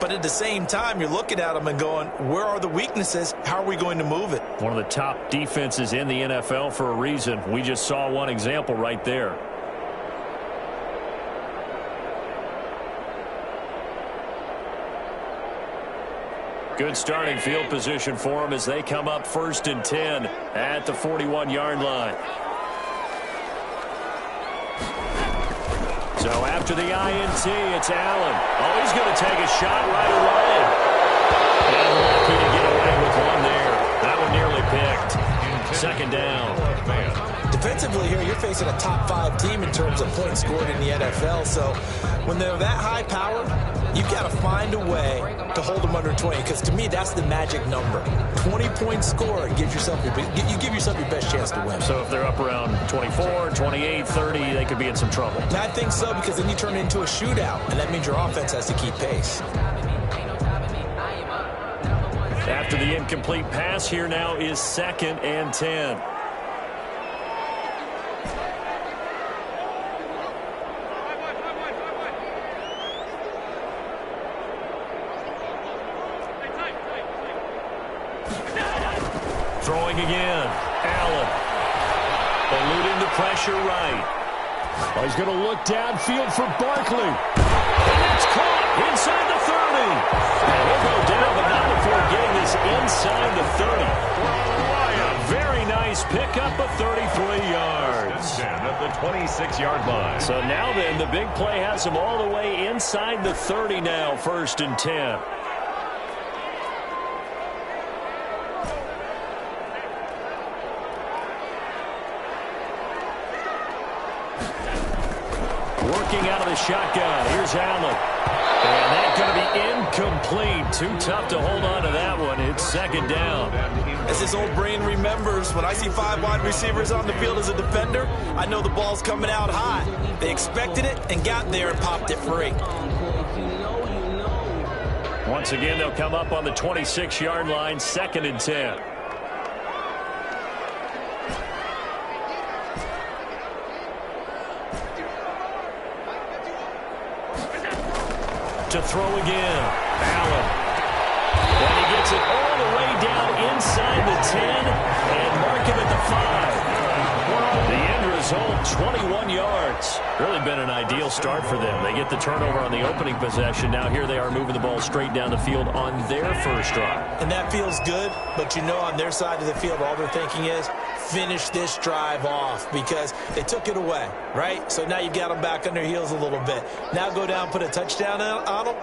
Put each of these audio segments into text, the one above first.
But at the same time, you're looking at them and going, where are the weaknesses? How are we going to move it? One of the top defenses in the NFL for a reason. We just saw one example right there. Good starting field position for them as they come up 1st and 10 at the 41-yard line. So after the INT, it's Allen. Oh, he's going to take a shot right away. And lucky to get away with one there. That one nearly picked. 2nd down. Defensively here, you're facing a top 5 team in terms of points scored in the NFL. So when they're that high powered, you've got to find a way to hold them under 20. Because to me, that's the magic number. 20 points scored gives yourself you give yourself your best chance to win. So if they're up around 24, 28, 30, they could be in some trouble. I think so, because then you turn it into a shootout, and that means your offense has to keep pace. After the incomplete pass, here now is 2nd and 10. Throwing again. Allen. Eluding the pressure right. Oh, he's going to look downfield for Barkley. And it's caught inside the 30. And he'll go down, but not before getting this inside the 30. A very nice pickup of 33 yards. At the 26-yard line. So now then, the big play has him all the way inside the 30 now, 1st and 10. Working out of the shotgun. Here's Allen. And that's going to be incomplete. Too tough to hold on to that one. It's 2nd down. As his old brain remembers, when I see 5 wide receivers on the field as a defender, I know the ball's coming out high. They expected it and got there and popped it free. Once again, they'll come up on the 26-yard line, 2nd and 10. To throw again. Allen. And he gets it all the way down inside the 10 and mark him at the 5. The end result, 21 yards. Really been an ideal start for them. They get the turnover on the opening possession. Now here they are moving the ball straight down the field on their first drive. And that feels good, but you know on their side of the field, all they're thinking is, finish this drive off, because they took it away, right? So now you got them back on their heels a little bit. Now go down, put a touchdown on them.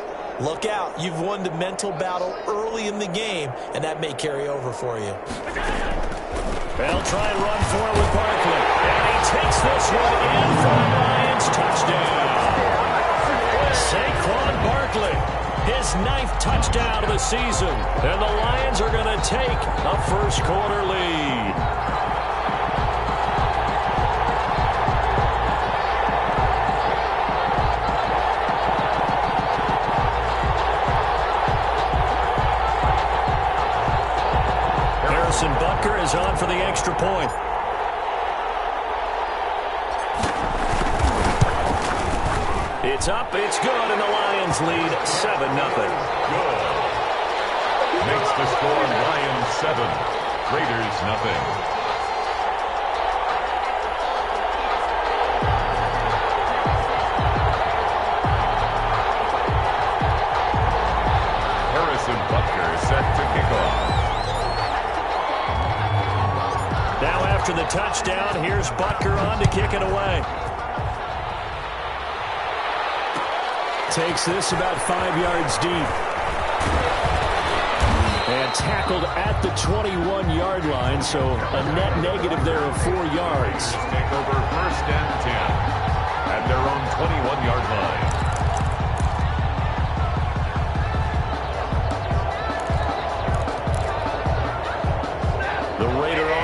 Look out. You've won the mental battle early in the game, and that may carry over for you. They'll try and run for it with Barkley. And he takes this one in for the Lions. Touchdown. Saquon Barkley, his 9th touchdown of the season. And the Lions are going to take a first-quarter lead. Butker is on for the extra point. It's up, it's good, and the Lions lead 7-0. Good. Makes the score Lions 7, Raiders nothing. Harrison Butker set to kick off. Now after the touchdown, here's Butker on to kick it away. Takes this about 5 yards deep. And tackled at the 21-yard line, so a net negative there of 4 yards. Take over 1st and 10 at their own 21-yard line.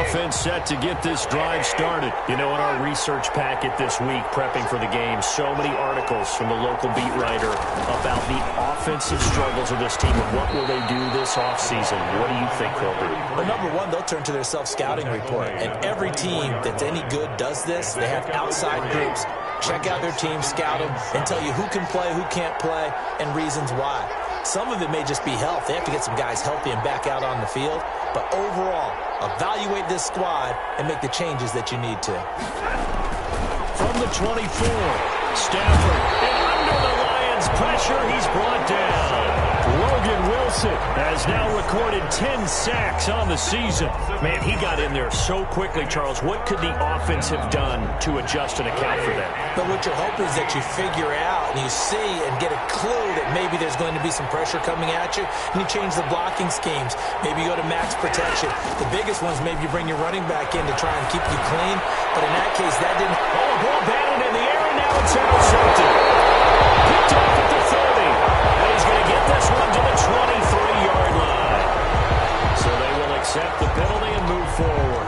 Offense set to get this drive started. You know, in our research packet this week, prepping for the game, so many articles from the local beat writer about the offensive struggles of this team and what will they do this offseason. What do you think they'll do? Well, number one, they'll turn to their self-scouting report. And every team that's any good does this. They have outside groups. Check out their team, scout them, and tell you who can play, who can't play, and reasons why. Some of it may just be health. They have to get some guys healthy and back out on the field. But overall, evaluate this squad and make the changes that you need to. From the 24, Stafford, and under the Lions' pressure, he's brought down. Logan Wilson has now recorded 10 sacks on the season. Man, he got in there so quickly, Charles. What could the offense have done to adjust and account for that? But what you're hoping is that you figure out and you see and get a clue that maybe there's going to be some pressure coming at you, and you change the blocking schemes. Maybe you go to max protection. The biggest one's maybe you bring your running back in to try and keep you clean. But in that case, that didn't... Oh, a ball batted in the air, and now it's intercepted. Picked off at the 30. And he's going to get this one to the 23-yard line. So they will accept the penalty and move forward.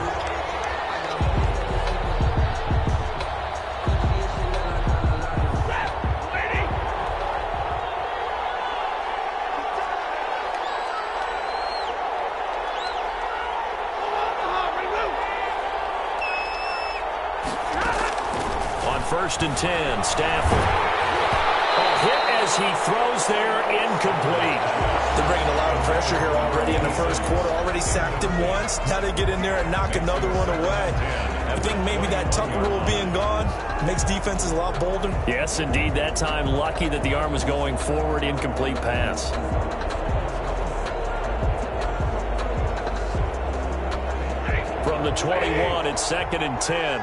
On 1st and 10, Stafford. Hit as he throws there, incomplete. They're bringing a lot of pressure here already in the first quarter. Already sacked him once. Now they get in there and knock another one away. I think maybe that tuck rule being gone makes defenses a lot bolder. Yes, indeed. That time, lucky that the arm was going forward. Incomplete pass. From the 21, it's 2nd and 10.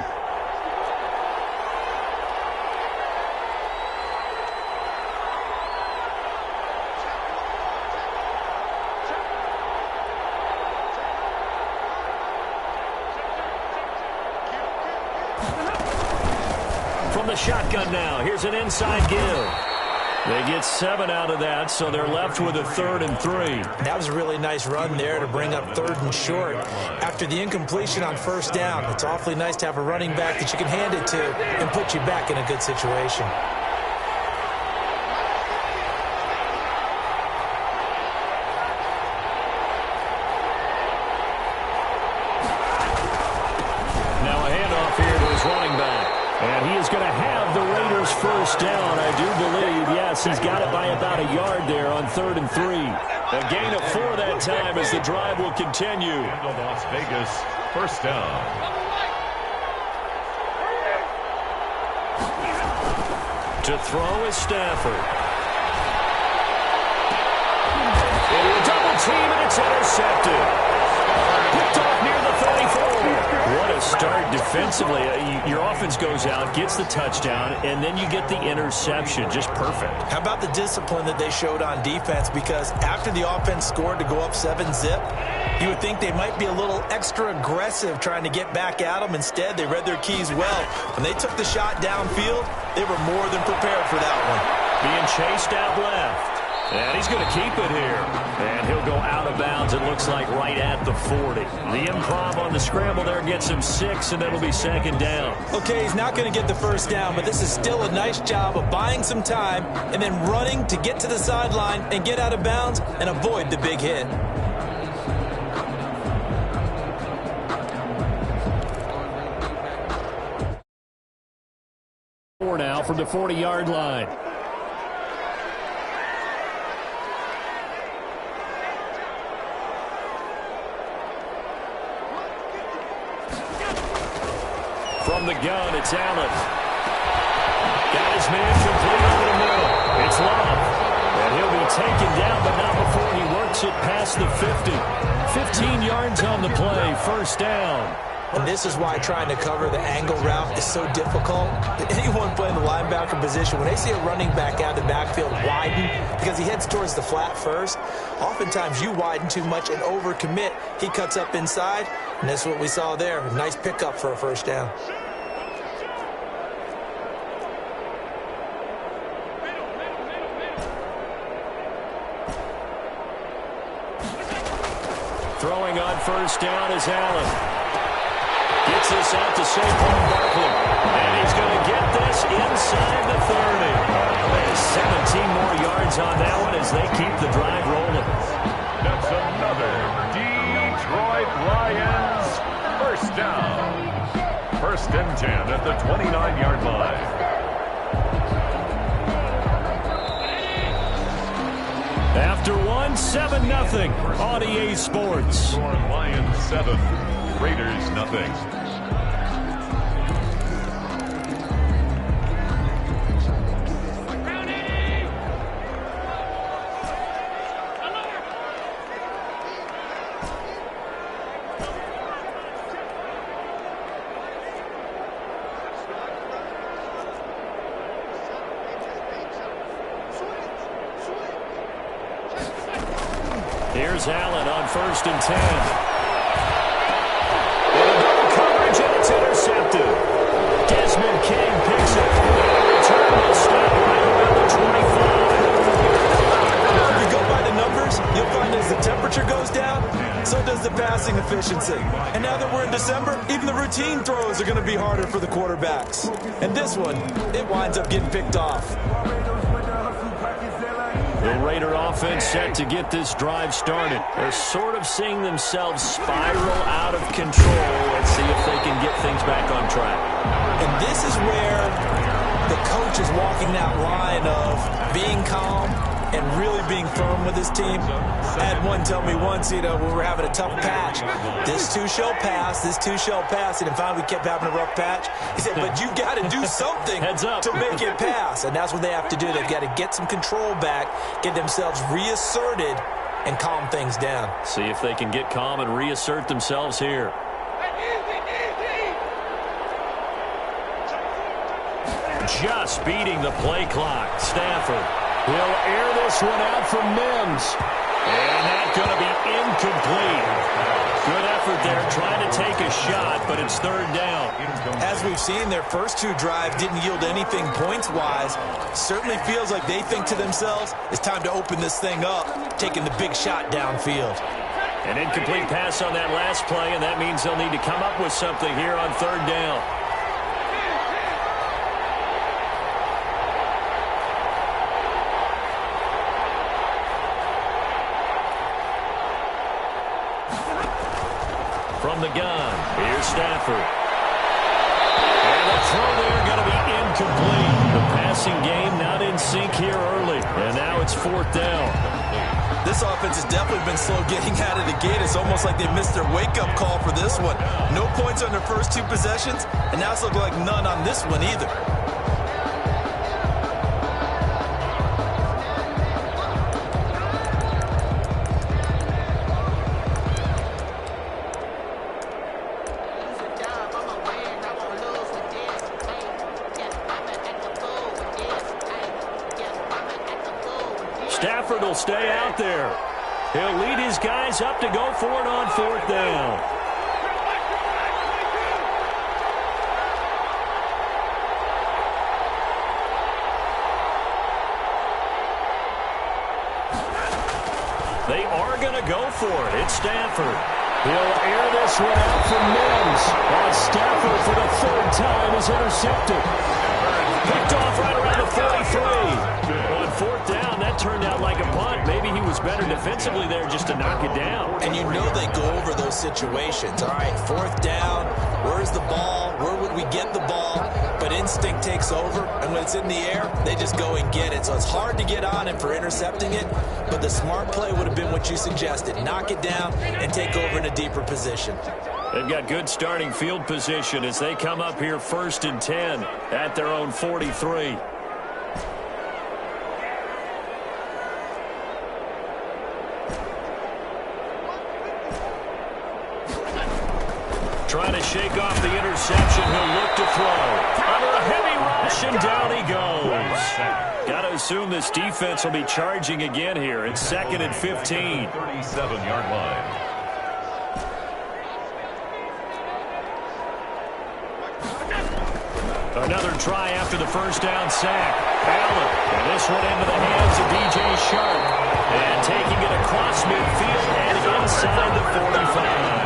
From the shotgun now, here's an inside give. They get 7 out of that, so they're left with a 3rd and 3. That was a really nice run there to bring up 3rd and short. After the incompletion on 1st down, it's awfully nice to have a running back that you can hand it to and put you back in a good situation. Now a handoff here to his running back. And he is going to have the Raiders 1st down, I do believe. Yes, he's got it by about a yard there on 3rd and 3. A gain of 4 that time as the drive will continue. Las Vegas, 1st down. To throw is Stafford. Into a double team, and it's intercepted. Picked off near the 34. What a start defensively. Your offense goes out, gets the touchdown, and then you get the interception. Just perfect. How about the discipline that they showed on defense? Because after the offense scored to go up 7-zip, you would think they might be a little extra aggressive trying to get back at them. Instead, they read their keys well. When they took the shot downfield, they were more than prepared for that one. Being chased out left. And he's going to keep it here. And he'll go out of bounds, it looks like, right at the 40. The improv on the scramble there gets him 6, and it'll be 2nd down. Okay, he's not going to get the 1st down, but this is still a nice job of buying some time and then running to get to the sideline and get out of bounds and avoid the big hit. Now from the 40-yard line. From the gun, it's Allen. Got his man complete over the middle. It's Love. And he'll be taken down, but not before he works it past the 50. 15 yards on the play, 1st down. And this is why trying to cover the angle route is so difficult. Anyone playing the linebacker position, when they see a running back out of the backfield widen, because he heads towards the flat first, oftentimes you widen too much and overcommit. He cuts up inside, and that's what we saw there. A nice pickup for a 1st down. Throwing on 1st down is Allen. Gets this out to Saquon Barkley. And he's going to get this inside the 30. 17 more yards on that one as they keep the drive rolling. That's another Detroit Lions 1st down. 1st and 10 at the 29-yard line. After one, 7-0 on EA Sports. Score Lions 7, Raiders nothing. Here's Allen on 1st and 10. Coverage, and it's intercepted. Desmond King picks it. Return will stop right around the 25. If you go by the numbers, you'll find as the temperature goes down, so does the passing efficiency. And now that we're in December, even the routine throws are going to be harder for the quarterbacks. And this one, it winds up getting picked off. The Raider offense set to get this drive started. They're sort of seeing themselves spiral out of control. Let's see if they can get things back on track. And this is where the coach is walking that line of being calm and really being firm with his team. I had one tell me once, when we were having a tough patch, this too shall pass, this too shall pass. And finally we kept having a rough patch. He said, but you got to do something to make it pass. And that's what they have to do. They've got to get some control back, get themselves reasserted, and calm things down. See if they can get calm and reassert themselves here. Just beating the play clock. Stafford. He'll air this one out from Mims. And that's going to be incomplete. Good effort there trying to take a shot, but it's 3rd down. As we've seen, their first 2 drives didn't yield anything points-wise. Certainly feels like they think to themselves, it's time to open this thing up, taking the big shot downfield. An incomplete pass on that last play, and that means they'll need to come up with something here on 3rd down. From the gun, here's Stafford. And the throw there going to be incomplete. The passing game not in sync here early. And now it's 4th down. This offense has definitely been slow getting out of the gate. It's almost like they missed their wake-up call for this one. No points on their first 2 possessions, and now it's looking like none on this one either. Stafford will stay out there. He'll lead his guys up to go for it on 4th down. They are going to go for it. It's Stafford. He'll air this one out for Mims. On Stafford for the 3rd time is intercepted. Picked off right around the 43. On 4th down, that turned out like a punt. Maybe he was better defensively there just to knock it down. And you know they go over those situations. All right, 4th down, where's the ball? Where would we get the ball? But instinct takes over, and when it's in the air, they just go and get it. So it's hard to get on him for intercepting it, but the smart play would have been what you suggested. Knock it down and take over in a deeper position. They've got good starting field position as they come up here 1st and 10 at their own 43. Trying to shake off the interception. He'll look to throw. Under a heavy rush, and down he goes. Got to assume this defense will be charging again here. It's 2nd and 15. 37-yard line. Another try after the 1st down sack. Allen, and this one into the hands of DJ Sharp. And taking it across midfield and inside the 45.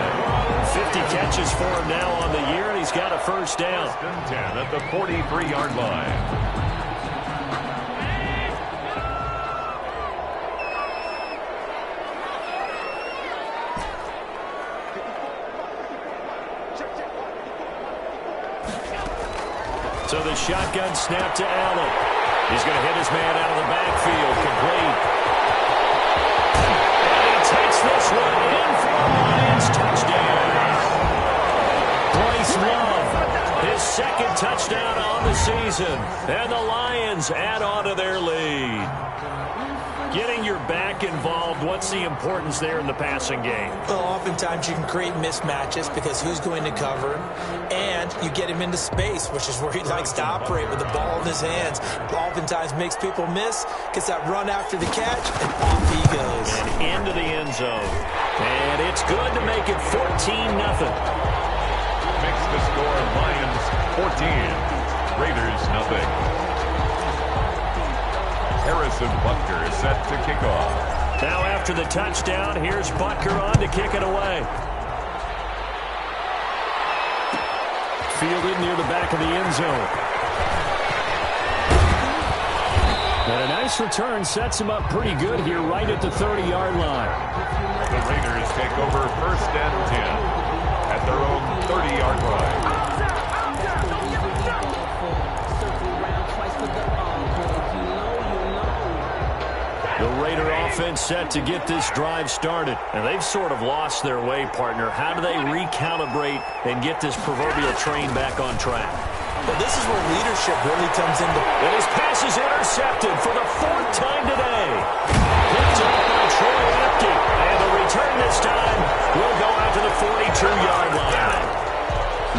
50 catches for him now on the year, and he's got a 1st down. 10 at the 43-yard line. So the shotgun snap to Allen. He's going to hit his man out of the backfield. Complete. second touchdown on the season. And the Lions add on to their lead. Getting your back involved, what's the importance there in the passing game? Well, oftentimes you can create mismatches because who's going to cover, and you get him into space, which is where he likes to operate with the ball in his hands. Oftentimes makes people miss, gets that run after the catch, and off he goes. And into the end zone. And it's good to make it 14-0. Makes the score Lions 14, Raiders nothing. Harrison Butker is set to kick off. Now after the touchdown, here's Butker on to kick it away. Fielded near the back of the end zone. And a nice return sets him up pretty good here right at the 30-yard line. The Raiders take over 1st and 10 at their own 30-yard line. The Raider offense set to get this drive started. And they've sort of lost their way, partner. How do they recalibrate and get this proverbial train back on track? Well, this is where leadership really comes into. And his pass is intercepted for the 4th time today. Picked up by Troy Apke. And the return this time will go out to the 42-yard line.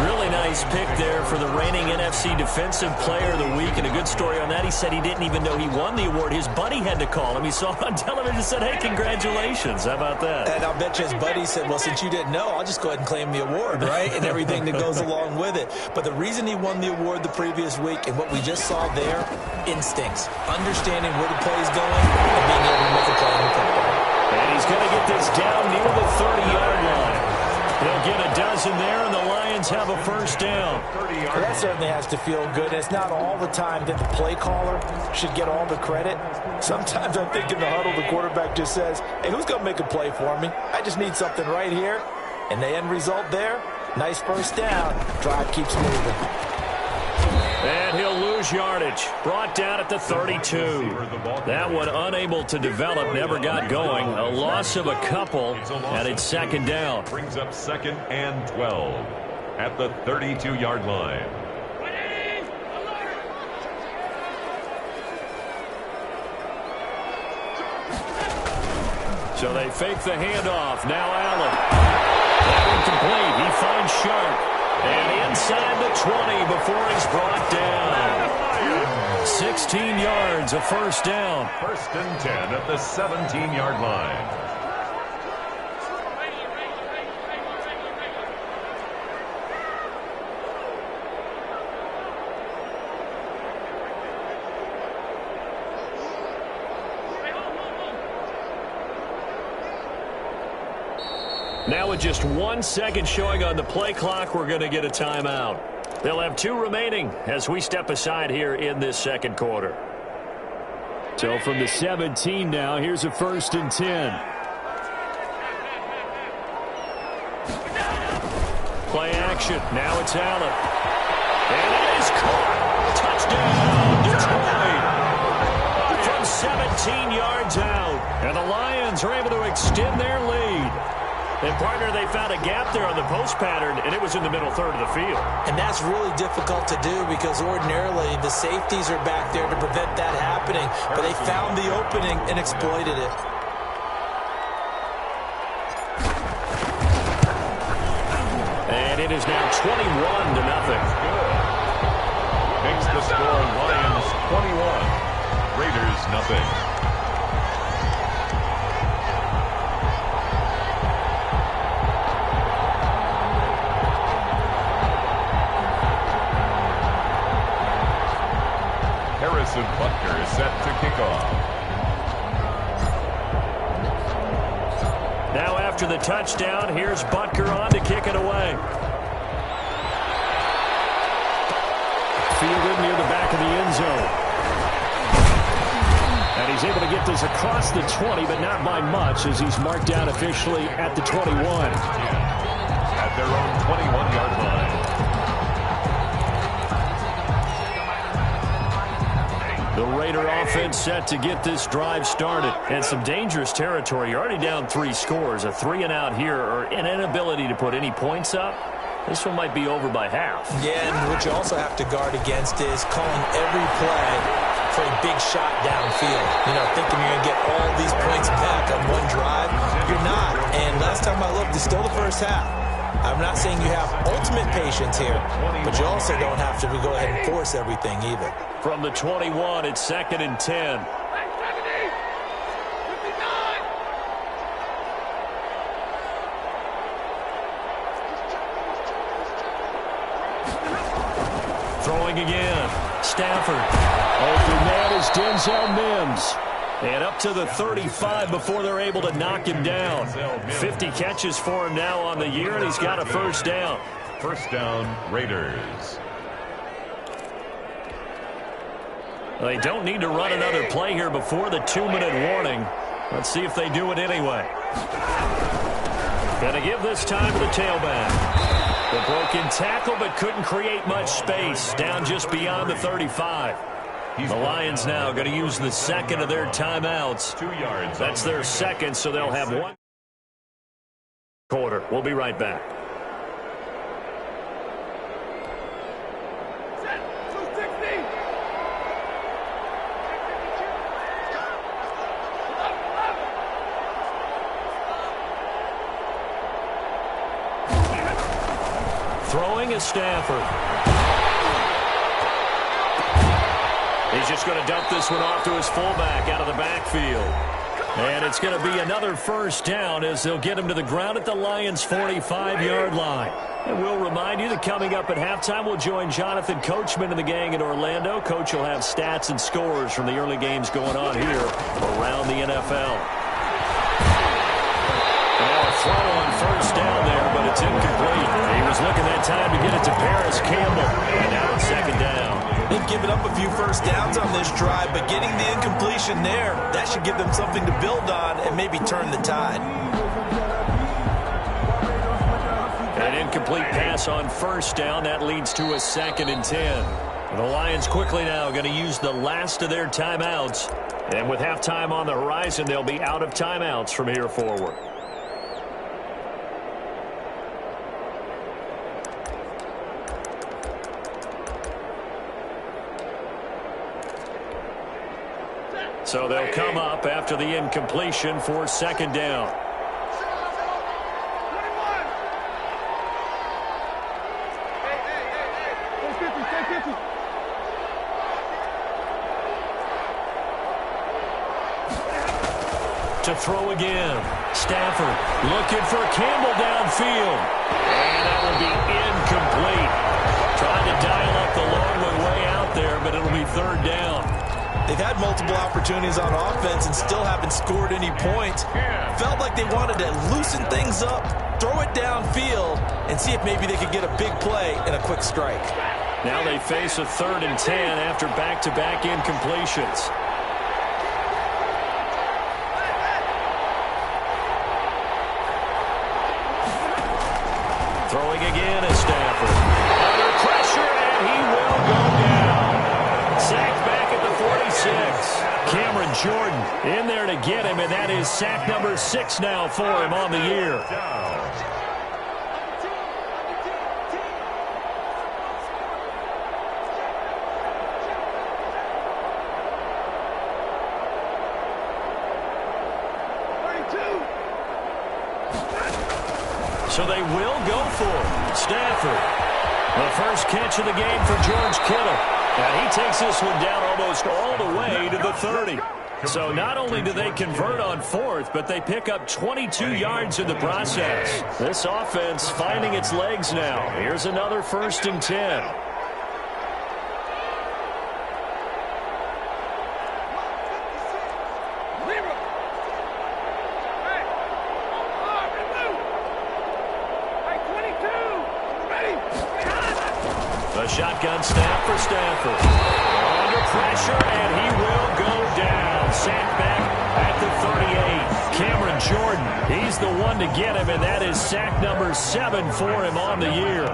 Really nice pick there for the reigning NFC Defensive Player of the Week. And a good story on that. He said he didn't even know he won the award. His buddy had to call him. He saw it on television and said, hey, congratulations. How about that? And I'll bet you his buddy said, well, since you didn't know, I'll just go ahead and claim the award, right? And everything that goes along with it. But the reason he won the award the previous week and what we just saw there, instincts. Understanding where the play is going and being able to make a play in the football. And he's going to get this down near the 30-yard line. They'll get a dozen there, and the Lions have a first down. Well, that certainly has to feel good. It's not all the time that the play caller should get all the credit. Sometimes I think in the huddle, the quarterback just says, hey, who's going to make a play for me? I just need something right here. And the end result there, nice first down. Drive keeps moving. And he'll lose yardage. Brought down at the 32. That one unable to develop, never got going. A loss of a couple, and it's 2nd down. Brings up 2nd and 12 at the 32-yard line. So they fake the handoff. Now Allen. Incomplete. He finds Sharp. And inside the 20 before he's brought down. 16 yards, a first down. 1st and 10 at the 17-yard line. Now with just 1 second showing on the play clock, we're going to get a timeout. They'll have 2 remaining as we step aside here in this 2nd quarter. So from the 17 now, here's a 1st and 10. Play action. Now it's Allen. And it is caught. Touchdown, Detroit. From 17 yards out. And the Lions are able to extend their lead. And, partner, they found a gap there on the post pattern, and it was in the middle third of the field. And that's really difficult to do because ordinarily the safeties are back there to prevent that happening. But they found the opening and exploited it. And it is now 21-0. Makes the score Lions 21, Raiders nothing. Harrison Butker is set to kick off. Now after the touchdown, here's Butker on to kick it away. Fielded near the back of the end zone. And he's able to get this across the 20, but not by much as he's marked down officially at the 21. At their own 21-yard line. The Raider offense set to get this drive started. And some dangerous territory. You're already down 3 scores. A 3-and-out here or an inability to put any points up. This one might be over by half. Yeah, and what you also have to guard against is calling every play for a big shot downfield. You know, thinking you're going to get all these points back on one drive. You're not. And last time I looked, it's still the first half. I'm not saying you have ultimate patience here, but you also don't have to go ahead and force everything either. From the 21, it's 2nd and 10. Throwing again. Stafford. Open man is Denzel Mims. And up to the 35 before they're able to knock him down. 50 catches for him now on the year, and he's got a first down. First down, Raiders. They don't need to run another play here before the 2-minute warning. Let's see if they do it anyway. Going to give this time to the tailback. The broken tackle, but couldn't create much space. Down just beyond the 35. The Lions now going to use the second of their timeouts. 2 yards. That's their second, so they'll have 1 quarter. We'll be right back. Throwing is Stafford. He's just going to dump this one off to his fullback out of the backfield. And it's going to be another first down as they'll get him to the ground at the Lions' 45-yard line. And we'll remind you that coming up at halftime, we'll join Jonathan Coachman and the gang in Orlando. Coach will have stats and scores from the early games going on here around the NFL. Now a throw on first down there, but it's incomplete. He was looking that time to get it to Paris Campbell. And now it's second down. They've given up a few first downs on this drive, but getting the incompletion there, that should give them something to build on and maybe turn the tide. An incomplete pass on first down. That leads to a 2nd and 10. The Lions quickly now going to use the last of their timeouts. And with halftime on the horizon, they'll be out of timeouts from here forward. So they'll come up after the incompletion for second down. To throw again. Stafford looking for Campbell downfield. And that will be incomplete. Trying to dial up the long way out there, but it'll be third down. They've had multiple opportunities on offense and still haven't scored any points. Felt like they wanted to loosen things up, throw it downfield, and see if maybe they could get a big play and a quick strike. Now they face a 3rd and 10 after back-to-back incompletions. Throwing again is Stafford. Under pressure, and he will go down. Sacked back at the 46. Cameron Jordan in there to get him, and that is sack number 6 now for him on the year. So they will go for it. Stafford. The first catch of the game for George Kittle. And he takes this one down almost all the way to the 30. So not only do they convert on 4th, but they pick up 22 yards in the process. This offense finding its legs now. Here's another 1st and 10. Shotgun snap for Stafford. Under pressure, and he will go down. Sacked back at the 38. Cameron Jordan, he's the one to get him, and that is sack number 7 for him on the year.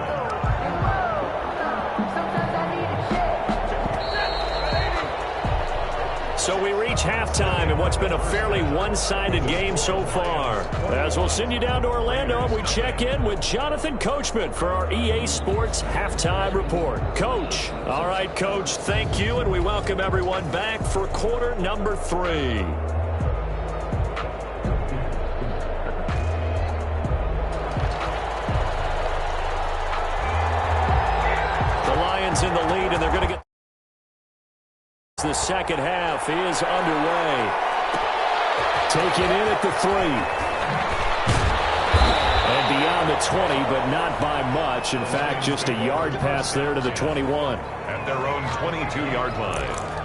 So we reach halftime in what's been a fairly one-sided game so far. As we'll send you down to Orlando, we check in with Jonathan Coachman for our EA Sports Halftime Report. Coach. All right, Coach, thank you, and we welcome everyone back for quarter number 3. The Lions in the lead, and they're going to get... The second half is underway. Taken in at the 3. And beyond the 20, but not by much. In fact, just a yard pass there to the 21. At their own 22-yard line.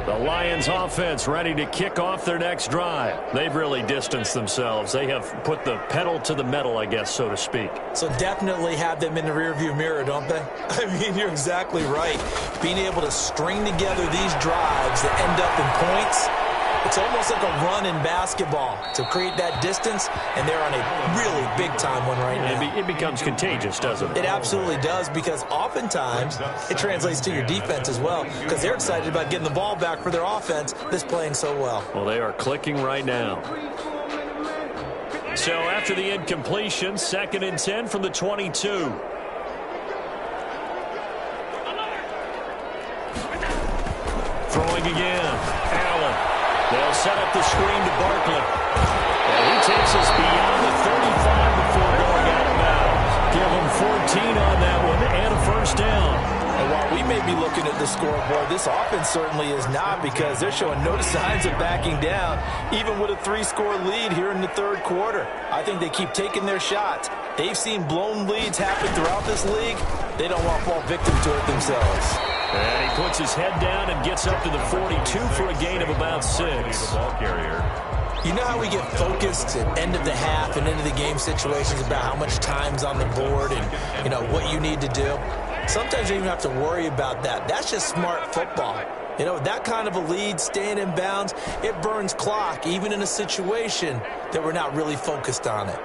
The Lions offense ready to kick off their next drive. They've really distanced themselves. They have put the pedal to the metal, I guess, so to speak. So definitely have them in the rearview mirror, don't they? I mean, you're exactly right. Being able to string together these drives that end up in points, it's almost like a run in basketball to create that distance, and they're on a really big-time one right now. It becomes contagious, doesn't it? It absolutely does, because oftentimes it translates to your defense as well, because they're excited about getting the ball back for their offense that's playing so well. Well, they are clicking right now. So after the incompletion, 2nd and 10 from the 22. Throwing again. Allen. They'll set up the screen to Barkley. And he takes us beyond the 35 before going out of bounds. Give him 14 on that one and a first down. And while we may be looking at the scoreboard, this offense certainly is not, because they're showing no signs of backing down, even with a 3-score lead here in the third quarter. I think they keep taking their shots. They've seen blown leads happen throughout this league. They don't want to fall victim to it themselves. And he puts his head down and gets up to the 42 for a gain of about 6. Ball carrier. You know how we get focused at end of the half and into the game situations about how much time's on the board and, you know, what you need to do? Sometimes you don't even have to worry about that. That's just smart football. You know, that kind of a lead, staying in bounds, it burns clock, even in a situation that we're not really focused on it.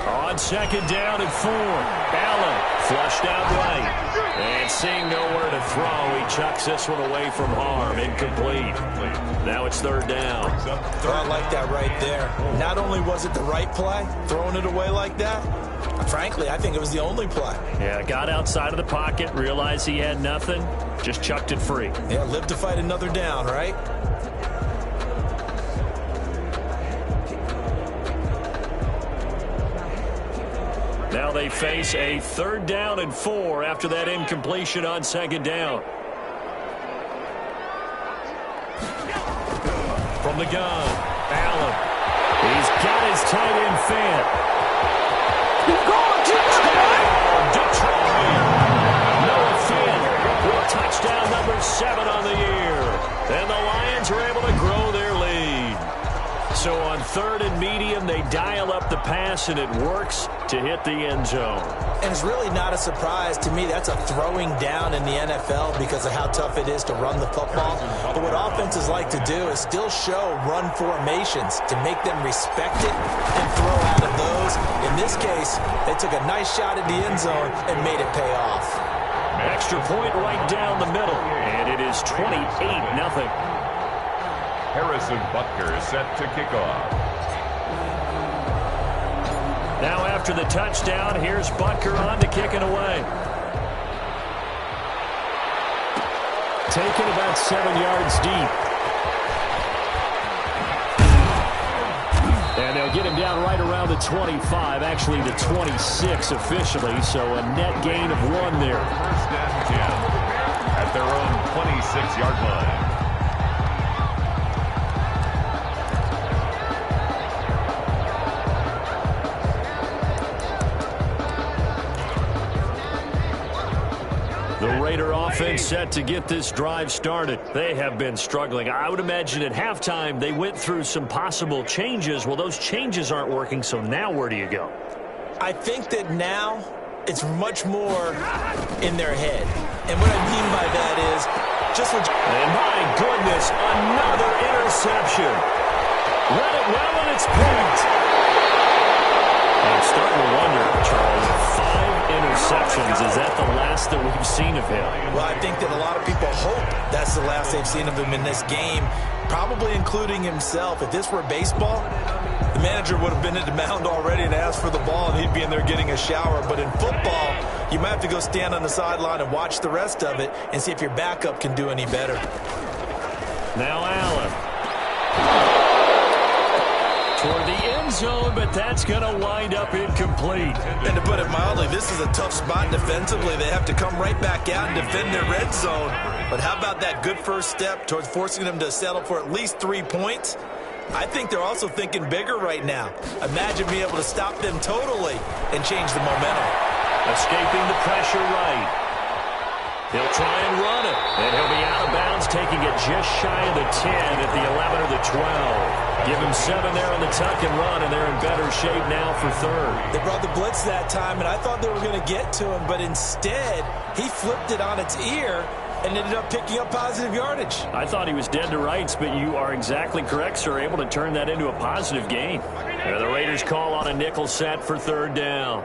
On 2nd down and 4. Allen flushed out right. And seeing nowhere to throw, he chucks this one away from harm. Incomplete. Now it's 3rd down. I like that right there. Not only was it the right play, throwing it away like that, frankly, I think it was the only play. Yeah, got outside of the pocket, realized he had nothing, just chucked it free. Yeah, live to fight another down, right? Now they face a 3rd down and 4 after that incompletion on 2nd down. From the gun, Allen. He's got his tight end fan. Touchdown, Detroit. Noah Fant for touchdown number 7 on the year. And the Lions are able to grow their lead. So on 3rd and medium, they dial up the pass, and it works to hit the end zone. And it's really not a surprise to me. That's a throwing down in the NFL because of how tough it is to run the football. But what offenses like to do is still show run formations to make them respect it and throw out of those. In this case, they took a nice shot at the end zone and made it pay off. Extra point right down the middle, and it is 28-0. Harrison Butker is set to kick off. Now after the touchdown, here's Butker on to kick it away. Taken about 7 yards deep. And they'll get him down right around the 25, actually the 26 officially, so a net gain of 1 there. 1st and 10 at their own 26-yard line. The Raider offense set to get this drive started. They have been struggling. I would imagine at halftime they went through some possible changes. Well, those changes aren't working, so now where do you go? I think that now it's much more in their head. And what I mean by that is just what... And my goodness, another interception. Read it well, and it's picked. I'm starting to wonder, Charles, 5 interceptions, is that the last that we've seen of him? Well, I think that a lot of people hope that's the last they've seen of him in this game, probably including himself. If this were baseball, the manager would have been at the mound already and asked for the ball, and he'd be in there getting a shower. But in football, you might have to go stand on the sideline and watch the rest of it and see if your backup can do any better. Now Allen. Toward the end zone, but that's going to wind up incomplete. And to put it mildly, this is a tough spot defensively. They have to come right back out and defend their red zone. But how about that good first step towards forcing them to settle for at least 3 points? I think they're also thinking bigger right now. Imagine being able to stop them totally and change the momentum. Escaping the pressure right. He'll try and run it, and he'll be out of bounds, taking it just shy of the 10 at the 11 or the 12. Give him 7 there on the tuck and run, and they're in better shape now for third. They brought the blitz that time, and I thought they were going to get to him, but instead, he flipped it on its ear and ended up picking up positive yardage. I thought he was dead to rights, but you are exactly correct, sir, able to turn that into a positive gain. And the Raiders call on a nickel set for third down.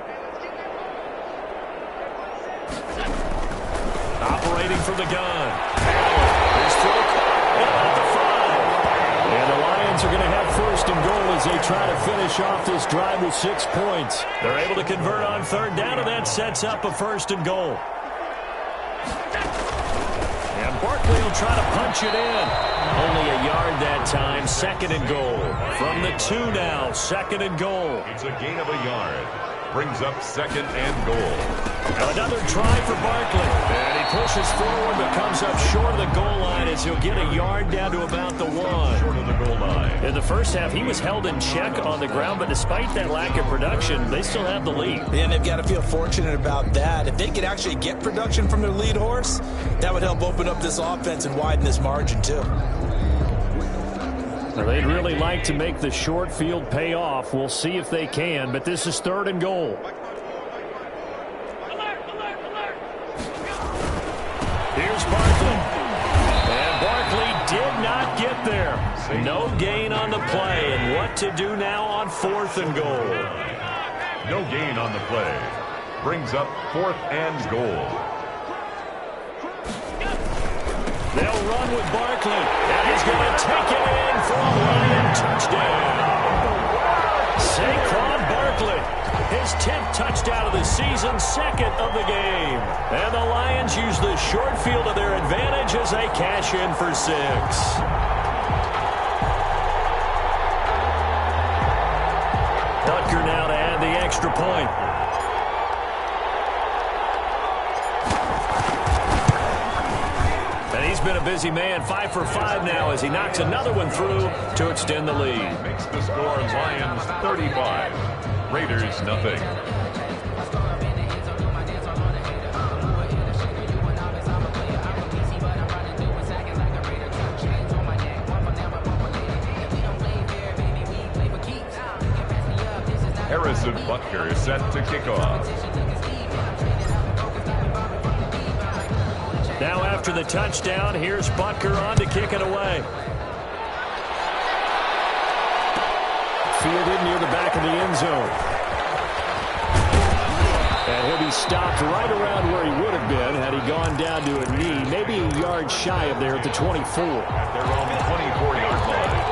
Operating from the gun. Here's Fulk at the 5. And the Lions are going to have first and goal as they try to finish off this drive with 6 points. They're able to convert on third down, and that sets up a first and goal. And Barkley will try to punch it in. Only a yard that time. Second and goal. From the 2 now. Second and goal. It's a gain of a yard. Brings up second and goal. Another try for Barkley. And he pushes forward but comes up short of the goal line as he'll get a yard down to about the 1. Short of the goal line. In the first half, he was held in check on the ground, but despite that lack of production, they still have the lead. And they've got to feel fortunate about that. If they could actually get production from their lead horse, that would help open up this offense and widen this margin too. Well, they'd really like to make the short field pay off. We'll see if they can, but this is third and goal. Here's Barkley. And Barkley did not get there. No gain on the play. And what to do now on fourth and goal? No gain on the play. Brings up fourth and goal. They'll run with Barkley. And he's going to take it in for a Lion touchdown. Saquon Barkley, his 10th touchdown of the season, second of the game. And the Lions use the short field to their advantage as they cash in for 6. Butker now to add the extra point. And he's been a busy man, 5 for 5 now as he knocks another one through to extend the lead. Makes the score Lions 35. Raiders nothing. Harrison Butker is set to kick off. Now after the touchdown, here's Butker on to kick it away. Fielded near the back of the end zone. And he'll be stopped right around where he would have been had he gone down to a knee, maybe a yard shy of there at the 24. At their own 24-yard line.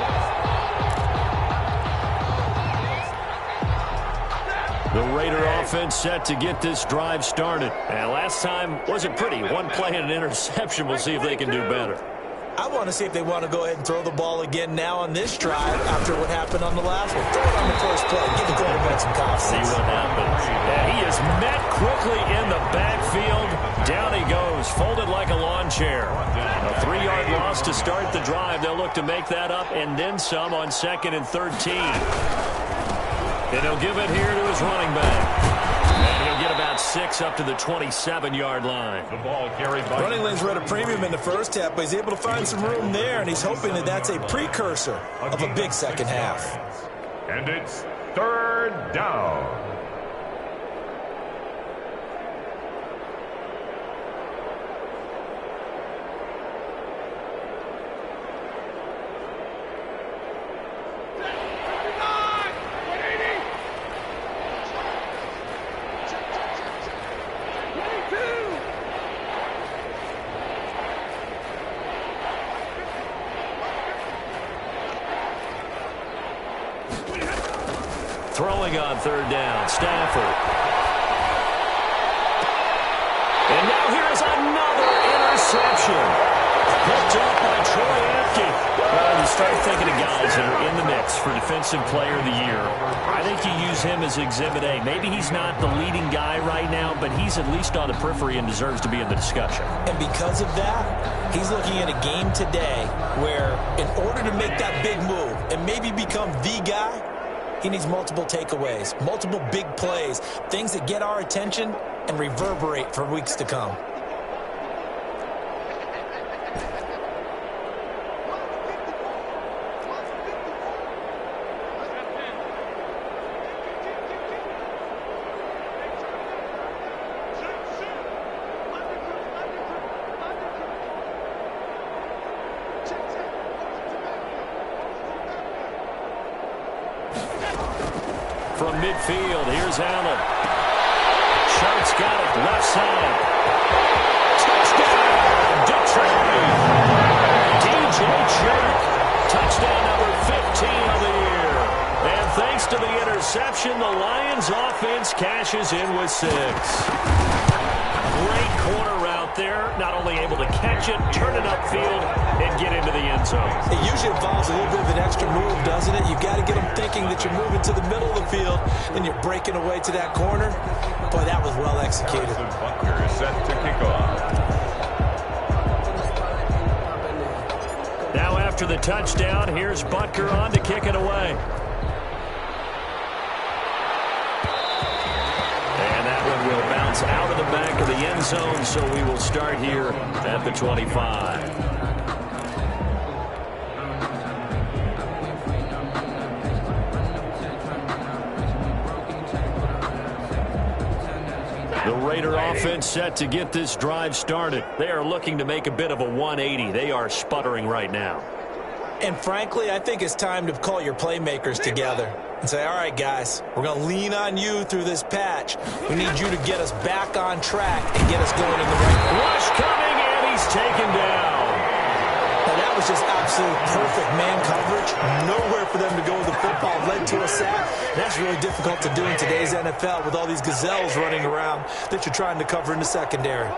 The Raider offense set to get this drive started. And last time wasn't pretty. One play and an interception. We'll see if they can do better. I want to see if they want to go ahead and throw the ball again now on this drive after what happened on the last one. Throw it on the first play. Give the quarterback some confidence. See what happens. And he is met quickly in the backfield. Down he goes, folded like a lawn chair. A 3-yard loss to start the drive. They'll look to make that up and then some on 2nd and 13. And he'll give it here to his running back. And he'll get about 6 up to the 27-yard line. The ball carried by... Running lanes were at a premium in the first half, but he's able to find some room there, and he's hoping that that's a precursor of a big second half. And it's third down. Throwing on third down, Stafford. And now here's another interception. Picked up by Troy Apke. Well, you start thinking of guys that are in the mix for Defensive Player of the Year. I think you use him as Exhibit A. Maybe he's not the leading guy right now, but he's at least on the periphery and deserves to be in the discussion. And because of that, he's looking at a game today where in order to make that big move and maybe become the guy, he needs multiple takeaways, multiple big plays, things that get our attention and reverberate for weeks to come. From midfield, here's Allen. Sharp's got it, left side. Touchdown, Detroit. DJ Chark, touchdown number 15 of the year. And thanks to the interception, the Lions offense cashes in with 6. Great corner route there. Not only able to catch it, turn it upfield, and get into the end zone. It usually involves a little bit of an extra move, doesn't it? You've got to get them thinking that you're moving to the middle of the field, and you're breaking away to that corner. Boy, that was well executed. Butker is set to kick off. Now after the touchdown, here's Butker on to kick it away. Will bounce out of the back of the end zone, so we will start here at the 25. The Raider offense set to get this drive started. They are looking to make a bit of a 180. They are sputtering right now. And frankly, I think it's time to call your playmakers together and say, all right, guys, we're going to lean on you through this patch. We need you to get us back on track and get us going in the right direction. Rush coming, and he's taken down. Now, that was just absolute perfect man coverage. Nowhere for them to go with the football. Led to a sack. That's really difficult to do in today's NFL with all these gazelles running around that you're trying to cover in the secondary.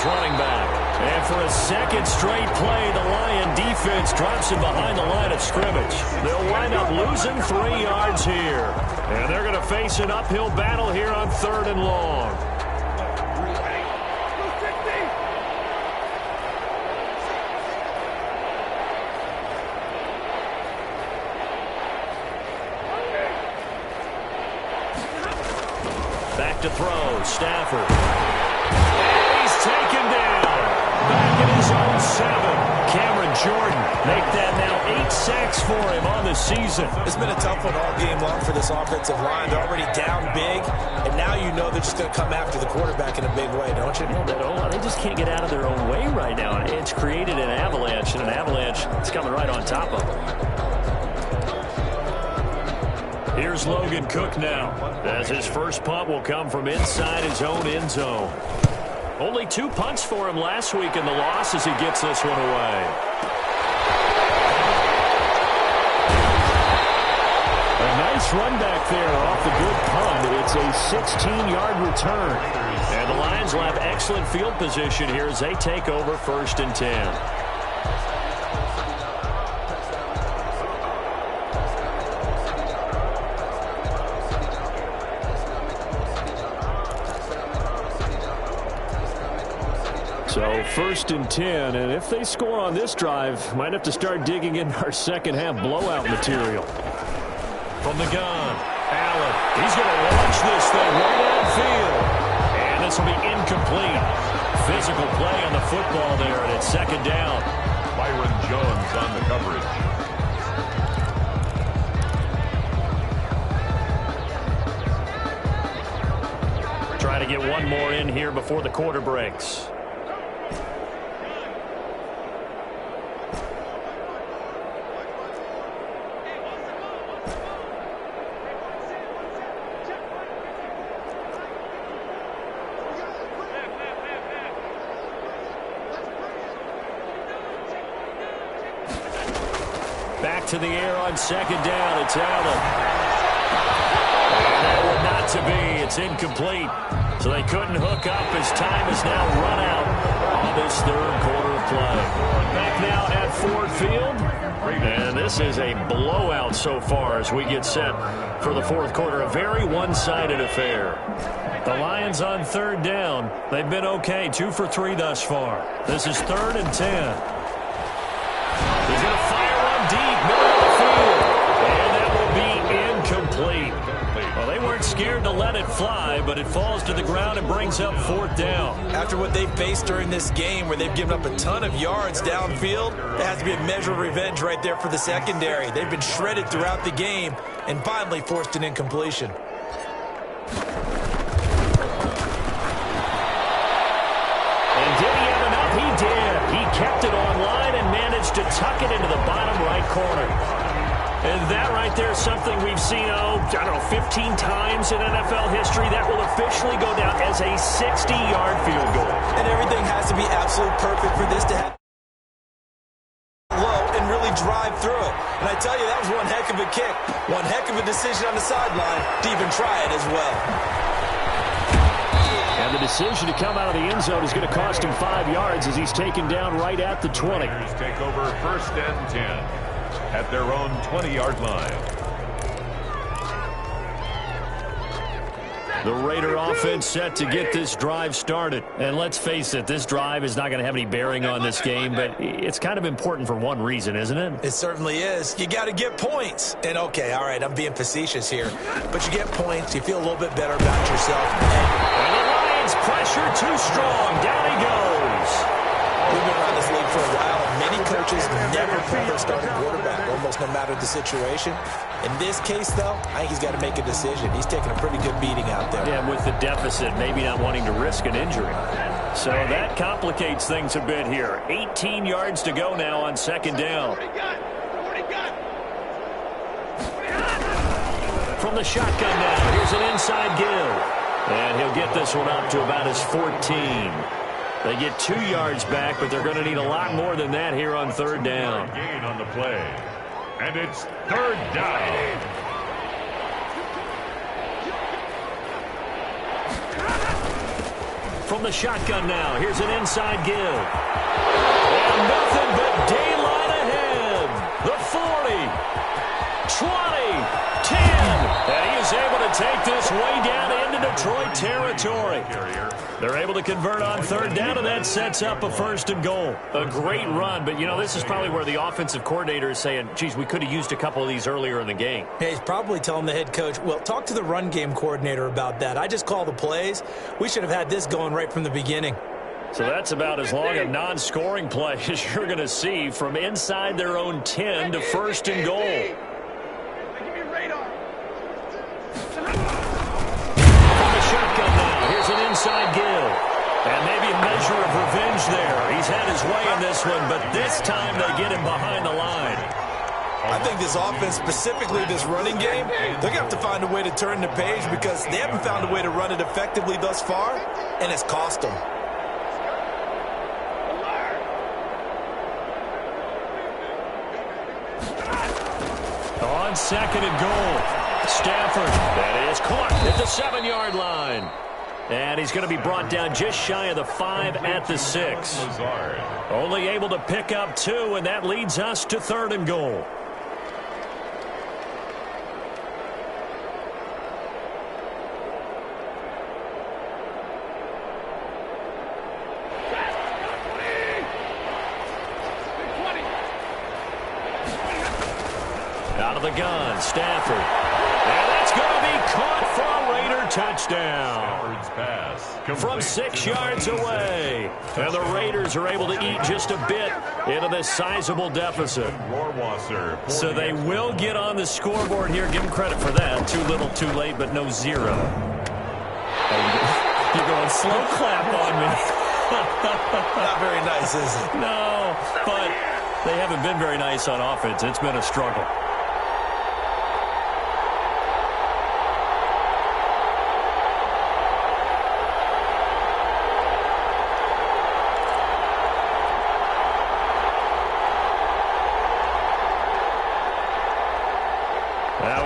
Running back. And for a second straight play, the Lion defense drops him behind the line of scrimmage. They'll wind up losing 3 yards here. And they're going to face an uphill battle here on 3rd and long. Back to throw, Stafford. Taken down. Back in his own 7. Cameron Jordan make that now 8 sacks for him on the season. It's been a tough one all game long for this offensive line. They're already down big, and now you know they're just going to come after the quarterback in a big way, don't you? No, they just can't get out of their own way right now. And it's created an avalanche, and an avalanche is coming right on top of them. Here's Logan Cook now, as his first punt will come from inside his own end zone. Only 2 punts for him last week in the loss as he gets this one away. A nice run back there off the good punt. It's a 16-yard return. And the Lions will have excellent field position here as they take over 1st and 10. So 1st and 10, and if they score on this drive, might have to start digging in our second half blowout material. From the gun, Allen. He's going to launch this thing right outfield. And this will be incomplete. Physical play on the football there, and it's 2nd down. Byron Jones on the coverage. Try to get one more in here before the quarter breaks. back to the air on second down. It's Allen. And that would not to be. It's incomplete. So they couldn't hook up as time is now run out on this third quarter of play. Back now at Ford Field. And this is a blowout so far as we get set for the fourth quarter. A very one-sided affair. The Lions on third down. They've been okay. 2 for 3 thus far. This is 3rd and 10. He's going to fire one deep, middle of the field. And that will be incomplete. Well, they weren't scared to let it fly, but it falls to the ground and brings up 4th down. After what they've faced during this game where they've given up a ton of yards downfield, there has to be a measure of revenge right there for the secondary. They've been shredded throughout the game and finally forced an incompletion. And did he have enough? He did. He kept it online and managed to tuck it into the bottom right corner. And that right there is something we've seen, 15 times in NFL history. That will officially go down as a 60-yard field goal. And everything has to be absolutely perfect for this to happen low and really drive through it. And I tell you, that was one heck of a kick. One heck of a decision on the sideline to even try it as well. And the decision to come out of the end zone is going to cost him 5 yards as he's taken down right at the 20. Take over 1st and 10. At their own 20-yard line. The Raider offense set to get this drive started. And let's face it, this drive is not going to have any bearing on this game, but it's kind of important for one reason, isn't it? It certainly is. You got to get points. And okay, all right, I'm being facetious here, but you get points, you feel a little bit better about yourself. And the Lions pressure too strong. Down he goes. We've been around this league for a while. Many coaches never pull their starting quarterback, almost no matter the situation. In this case, though, I think he's got to make a decision. He's taking a pretty good beating out there. Yeah, with the deficit, maybe not wanting to risk an injury. So that complicates things a bit here. 18 yards to go now on second down. From the shotgun now, here's an inside give. And he'll get this one up to about his 14. They get 2 yards back, but they're going to need a lot more than that here on third down. Gain on the play. And it's 3rd down. From the shotgun now, here's an inside give. And nothing but daylight ahead. The 40, 20, 10. And he is able to take this way down into Detroit territory. They're able to convert on third down, and that sets up a 1st and goal. A great run, but, this is probably where the offensive coordinator is saying, geez, we could have used a couple of these earlier in the game. Yeah, he's probably telling the head coach, well, talk to the run game coordinator about that. I just call the plays. We should have had this going right from the beginning. So that's about as long a non-scoring play as you're going to see from inside their own 10 to 1st and goal. From the shotgun now, here's an inside give. And maybe a measure of revenge there. He's had his way in this one, but this time they get him behind the line. I think this offense, specifically this running game, they're going to have to find a way to turn the page because they haven't found a way to run it effectively thus far, and it's cost them. On 2nd and goal, Stafford. That is caught at the 7-yard line. And he's going to be brought down just shy of the 5 at the 6. Only able to pick up 2, and that leads us to 3rd and goal. Out of the gun, Stafford. And that's going to be caught for a Raider touchdown. From 6 yards away. And the Raiders are able to eat just a bit into this sizable deficit. So they will get on the scoreboard here. Give them credit for that. Too little, too late, but no 0. You're going slow clap on me. Not very nice, is it? No, but they haven't been very nice on offense. It's been a struggle.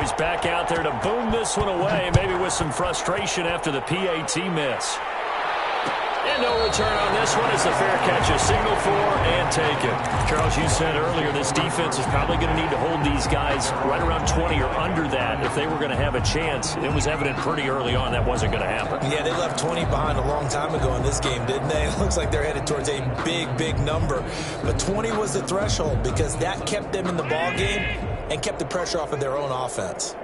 he's back out there to boom this one away, maybe with some frustration after the PAT miss. And no return on this one. It's a fair catch, a signal for and take it. Charles, you said earlier this defense is probably going to need to hold these guys right around 20 or under that if they were going to have a chance. It was evident pretty early on that wasn't going to happen. Yeah, they left 20 behind a long time ago in this game, didn't they? It looks like they're headed towards a big, big number. But 20 was the threshold because that kept them in the ball game and kept the pressure off of their own offense.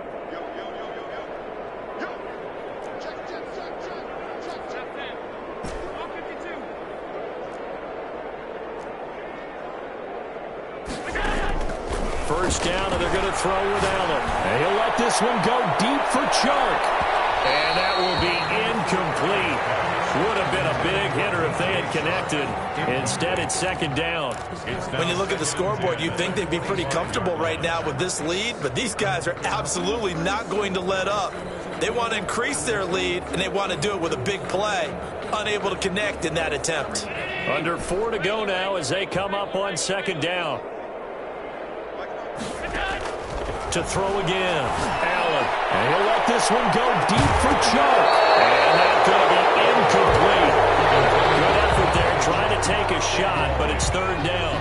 First down, and they're going to throw with Allen. And he'll let this one go deep for Chark. And that will be incomplete. Would have been a big hitter if they had connected. Instead, it's second down. When you look at the scoreboard, you'd think they'd be pretty comfortable right now with this lead, but these guys are absolutely not going to let up. They want to increase their lead, and they want to do it with a big play. Unable to connect in that attempt. Under 4 to go now as they come up on second down. To throw again, Allen. And he'll let this one go deep for Chark. And that's going to be incomplete. Good effort there, trying to take a shot, but it's third down.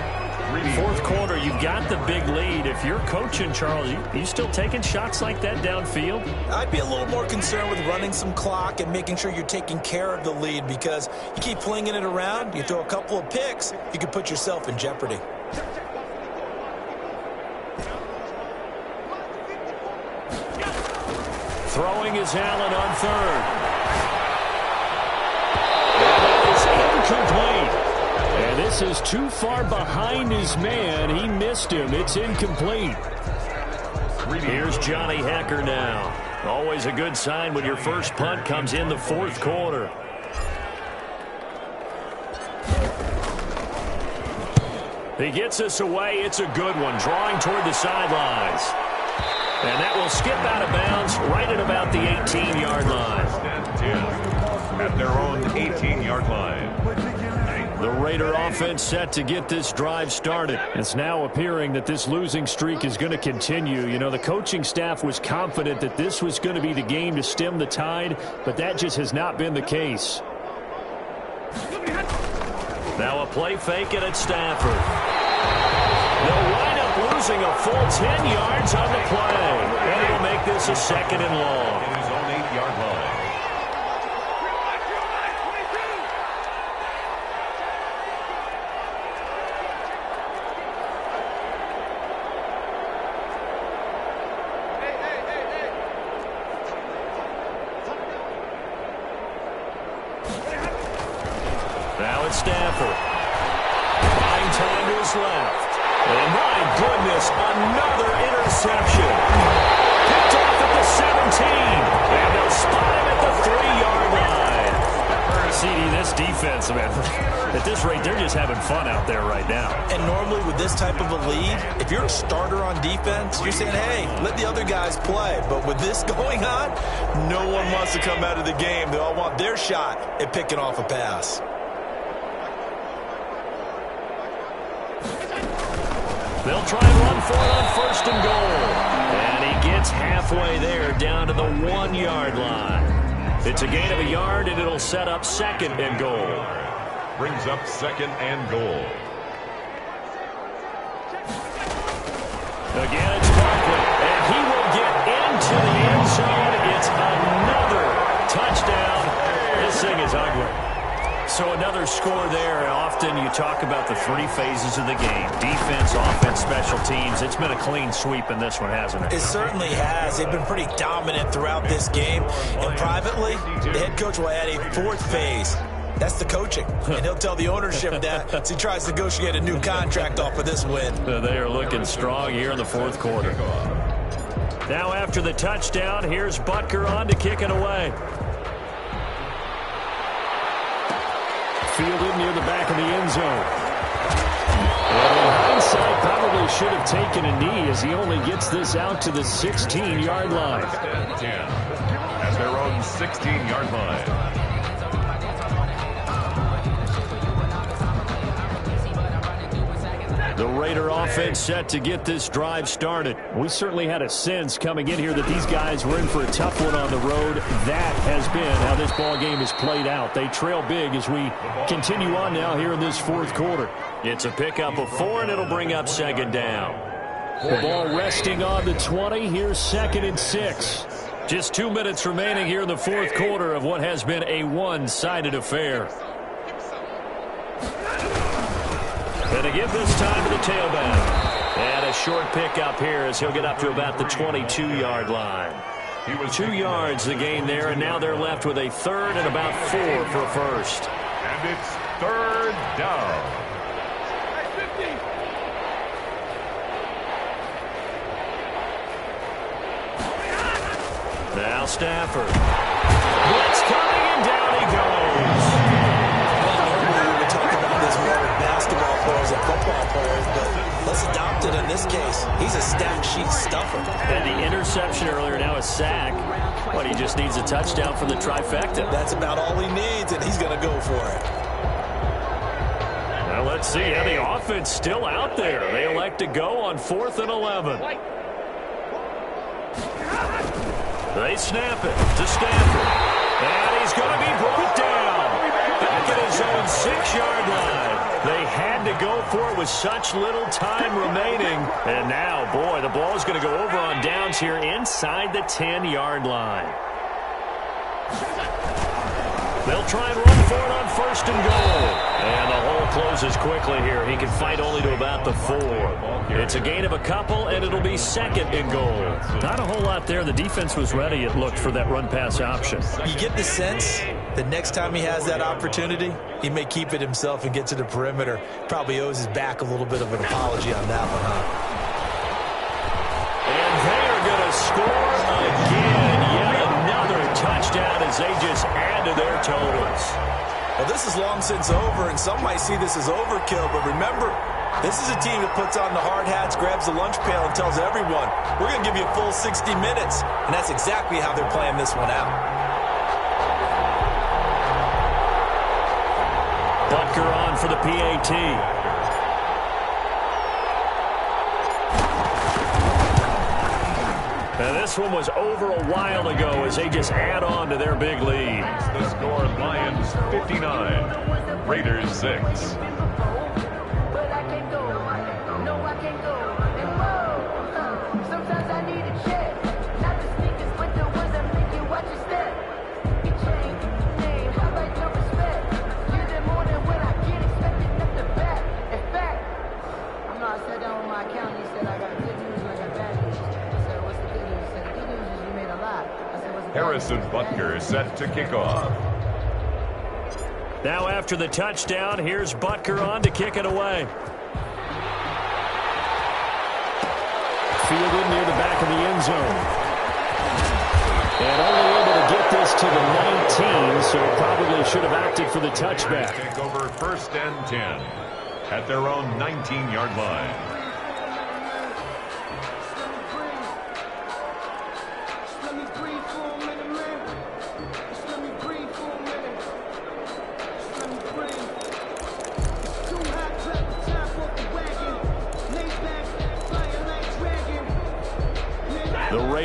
Fourth quarter, you've got the big lead. If you're coaching, Charles, you still taking shots like that downfield? I'd be a little more concerned with running some clock and making sure you're taking care of the lead because you keep flinging it around, you throw a couple of picks, you can put yourself in jeopardy. Throwing is Allen on third. And that is incomplete. And this is too far behind his man. He missed him. It's incomplete. Here's Johnny Hecker now. Always a good sign when your first punt comes in the fourth quarter. He gets us away. It's a good one. Drawing toward the sidelines. And that will skip out of bounds right at about the 18-yard line. At their own 18-yard line. The Raider offense set to get this drive started. It's now appearing that this losing streak is going to continue. You know, the coaching staff was confident that this was going to be the game to stem the tide, but that just has not been the case. Now a play fake it at Stafford. They'll wind up losing a full 10 yards on the play. And it'll make this a second and long. In his own 8-yard line. Now it's Stafford. Fine time to his left. And my goodness, another interception. Picked off at the 17. And they'll spot him at the 3-yard line. CD, this defense, man, at this rate, they're just having fun out there right now. And normally with this type of a lead, if you're a starter on defense, you're saying, hey, let the other guys play. But with this going on, no one wants to come out of the game. They all want their shot at picking off a pass. They'll try and run for it on first and goal. And he gets halfway there down to the 1-yard line. It's a gain of a yard, and it'll set up second and goal. Brings up second and goal. Again, it's Barkley. And he will get into the end zone. It's another touchdown. This thing is ugly. So another score there, and often you talk about the three phases of the game. Defense, offense, special teams. It's been a clean sweep in this one, hasn't it? It certainly has. They've been pretty dominant throughout this game. And privately, the head coach will add a fourth phase. That's the coaching. And he'll tell the ownership that as he tries to negotiate a new contract off of this win. They are looking strong here in the fourth quarter. Now after the touchdown, here's Butker on to kick it away. Fielded near the back of the end zone. And in hindsight, probably should have taken a knee as he only gets this out to the 16-yard line. 10 at their own 16-yard line. The Raider offense set to get this drive started. We certainly had a sense coming in here that these guys were in for a tough one on the road. That has been how this ball game has played out. They trail big as we continue on now here in this fourth quarter. It's a pickup of 4, and it'll bring up second down. The ball resting on the 20. Here's 2nd and 6. Just 2 minutes remaining here in the fourth quarter of what has been a one-sided affair. And to give this time to the tailback. And a short pickup here as he'll get up to about the 22-yard line. 2 yards the gain there, and now they're left with a 3rd and about 4 for a first. And it's 3rd down. Now Stafford. Blitz coming, and down he goes. Normally we would talk about this more with basketball players and football players, but let's adopt it in this case. He's a stat sheet stuffer. And the interception earlier, now a sack. But he just needs a touchdown for the trifecta. That's about all he needs, and he's going to go for it. Now let's see. Yeah, the offense still out there. They elect to go on 4th and 11. They snap it to Stafford. And he's going to be brought down. Back at his own 6-yard line. They had to go for it with such little time remaining. And now, boy, the ball is going to go over on downs here inside the 10-yard line. They'll try and run for it on 1st and goal. And the hole closes quickly here. He can fight only to about the 4. It's a gain of a couple, and it'll be 2nd and goal. Not a whole lot there. The defense was ready, it looked, for that run-pass option. You get the sense that next time he has that opportunity, he may keep it himself and get to the perimeter. Probably owes his back a little bit of an apology on that one, huh? And they are going to score again. Yet another touchdown as they just add to their totals. Well, this is long since over, and some might see this as overkill, but remember, this is a team that puts on the hard hats, grabs the lunch pail, and tells everyone, we're going to give you a full 60 minutes, and that's exactly how they're playing this one out. Butker on for the PAT. And this one was over a while ago as they just add on to their big lead. The score, Lions 59, Raiders 6. Harrison Butker set to kick off. Now after the touchdown, here's Butker on to kick it away. Fielded near the back of the end zone. And only able to get this to the 19, so probably should have opted for the touchback. Take over 1st and 10 at their own 19-yard line.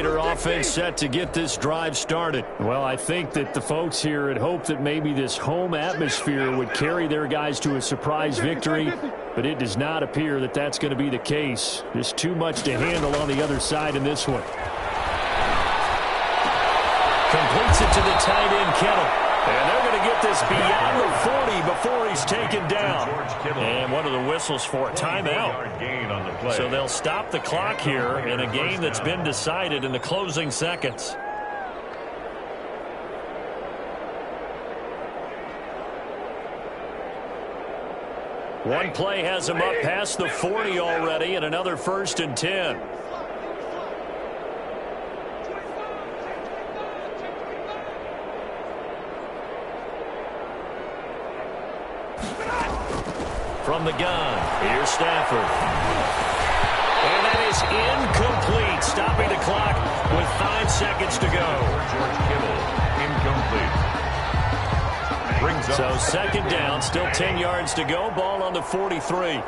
Offense set to get this drive started. Well, I think that the folks here had hoped that maybe this home atmosphere would carry their guys to a surprise victory, but it does not appear that that's going to be the case. There's too much to handle on the other side in this one. Completes it to the tight end, Kittle. And they're going to get this beyond the 40 before he's taken down. And what are the whistles for? Timeout. So they'll stop the clock here in a game that's been decided in the closing seconds. One play has him up past the 40 already, and another 1st and 10. From the gun, here's Stafford. And that is incomplete, stopping the clock with 5 seconds to go. George Kittle, incomplete. Brings up so 2nd down, still 10 yards to go, ball on the 43.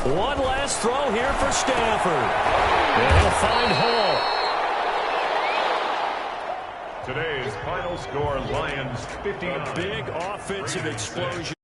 One last throw here for Stafford. And he'll find Hall. Today's final score, Lions 59. A big offensive explosion.